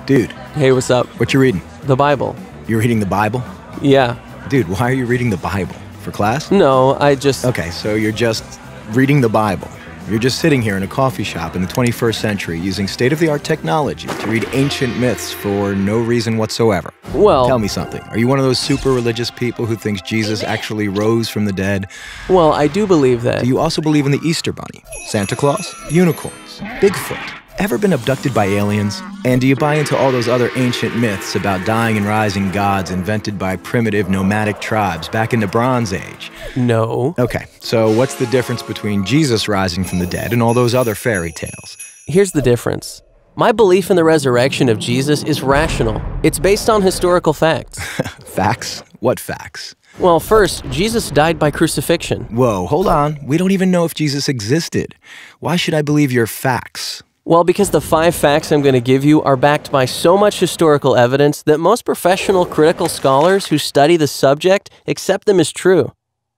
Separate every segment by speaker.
Speaker 1: Dude,
Speaker 2: Hey, what's up?
Speaker 1: what you reading?
Speaker 2: The Bible.
Speaker 1: You're reading the Bible?
Speaker 2: Yeah.
Speaker 1: Dude, why are you reading the Bible? For class?
Speaker 2: No, I just...
Speaker 1: Okay, so you're just reading the Bible. You're just sitting here in a coffee shop in the 21st century using state-of-the-art technology to read ancient myths for no reason whatsoever.
Speaker 2: Well...
Speaker 1: Tell me something. Are you one of those super religious people who thinks Jesus actually rose from the dead?
Speaker 2: Well, I do believe that.
Speaker 1: Do you also believe in the Easter Bunny, Santa Claus, unicorns, Bigfoot? Ever been abducted by aliens? And do you buy into all those other ancient myths about dying and rising gods invented by primitive nomadic tribes back in the Bronze Age?
Speaker 2: No.
Speaker 1: Okay, so what's the difference between Jesus rising from the dead and all those other fairy tales?
Speaker 2: Here's the difference. My belief in the resurrection of Jesus is rational. It's based on historical facts.
Speaker 1: Facts? What facts?
Speaker 2: Well, first, Jesus died by crucifixion.
Speaker 1: Whoa, hold on. We don't even know if Jesus existed. Why should I believe your facts?
Speaker 2: Well, because the 5 facts I'm going to give you are backed by so much historical evidence that most professional critical scholars who study the subject accept them as true.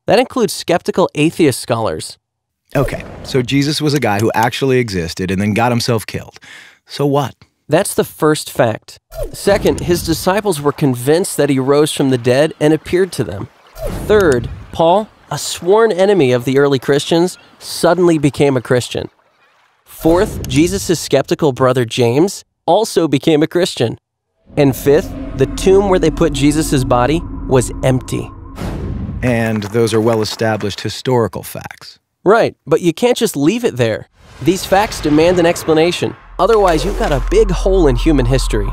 Speaker 2: That includes skeptical atheist scholars.
Speaker 1: Okay, so Jesus was a guy who actually existed and then got himself killed. So what?
Speaker 2: That's the first fact. Second, his disciples were convinced that he rose from the dead and appeared to them. Third, Paul, a sworn enemy of the early Christians, suddenly became a Christian. Fourth, Jesus' skeptical brother James also became a Christian. And fifth, the tomb where they put Jesus' body was empty.
Speaker 1: And those are well-established historical facts.
Speaker 2: Right, but you can't just leave it there. These facts demand an explanation. Otherwise, you've got a big hole in human history.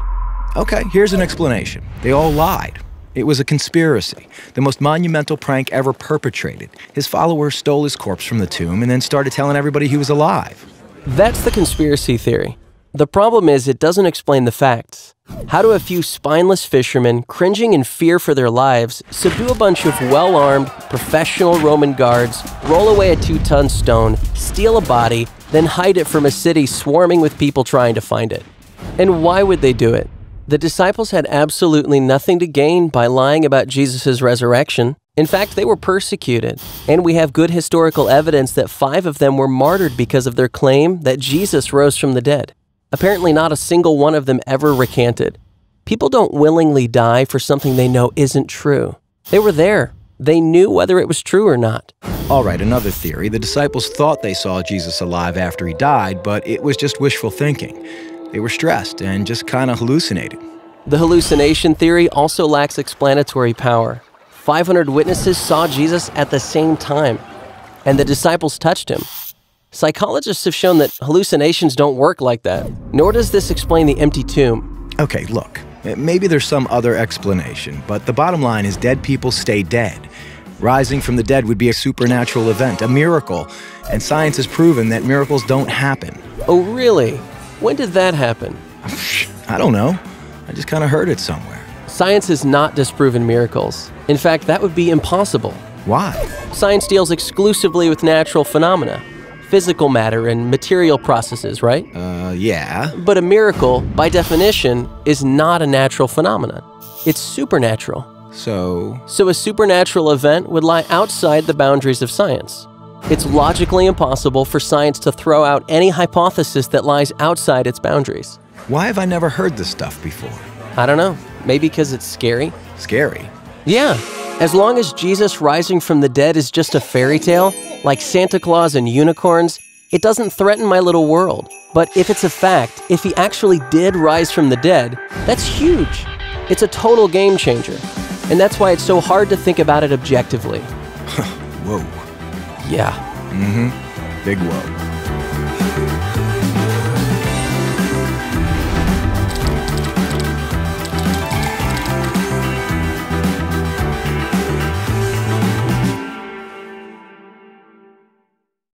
Speaker 1: Okay, here's an explanation. They all lied. It was a conspiracy, the most monumental prank ever perpetrated. His followers stole his corpse from the tomb and then started telling everybody he was alive.
Speaker 2: That's the conspiracy theory. The problem is it doesn't explain the facts. How do a few spineless fishermen, cringing in fear for their lives, subdue a bunch of well-armed, professional Roman guards, roll away a 2-ton stone, steal a body, then hide it from a city swarming with people trying to find it? And why would they do it? The disciples had absolutely nothing to gain by lying about Jesus' resurrection. In fact, they were persecuted, and we have good historical evidence that 5 of them were martyred because of their claim that Jesus rose from the dead. Apparently, not a single one of them ever recanted. People don't willingly die for something they know isn't true. They were there. They knew whether it was true or not.
Speaker 1: All right, another theory. The disciples thought they saw Jesus alive after he died, but it was just wishful thinking. They were stressed and just kind of hallucinated.
Speaker 2: The hallucination theory also lacks explanatory power. 500 witnesses saw Jesus at the same time, and the disciples touched him. Psychologists have shown that hallucinations don't work like that, nor does this explain the empty tomb.
Speaker 1: Okay, look, maybe there's some other explanation, but the bottom line is dead people stay dead. Rising from the dead would be a supernatural event, a miracle, and science has proven that miracles don't happen.
Speaker 2: Oh, really? When did that happen?
Speaker 1: I don't know. I just kind of heard it somewhere.
Speaker 2: Science has not disproven miracles. In fact, that would be impossible.
Speaker 1: Why?
Speaker 2: Science deals exclusively with natural phenomena, physical matter and material processes, right?
Speaker 1: Yeah.
Speaker 2: But a miracle, by definition, is not a natural phenomenon. It's supernatural.
Speaker 1: So
Speaker 2: a supernatural event would lie outside the boundaries of science. It's logically impossible for science to throw out any hypothesis that lies outside its boundaries.
Speaker 1: why have I never heard this stuff before?
Speaker 2: I don't know. Maybe because it's scary?
Speaker 1: Scary?
Speaker 2: Yeah. As long as Jesus rising from the dead is just a fairy tale, like Santa Claus and unicorns, it doesn't threaten my little world. But if it's a fact, if he actually did rise from the dead, that's huge. It's a total game changer. And that's why it's so hard to think about it objectively.
Speaker 1: Whoa.
Speaker 2: Yeah.
Speaker 1: Big whoa.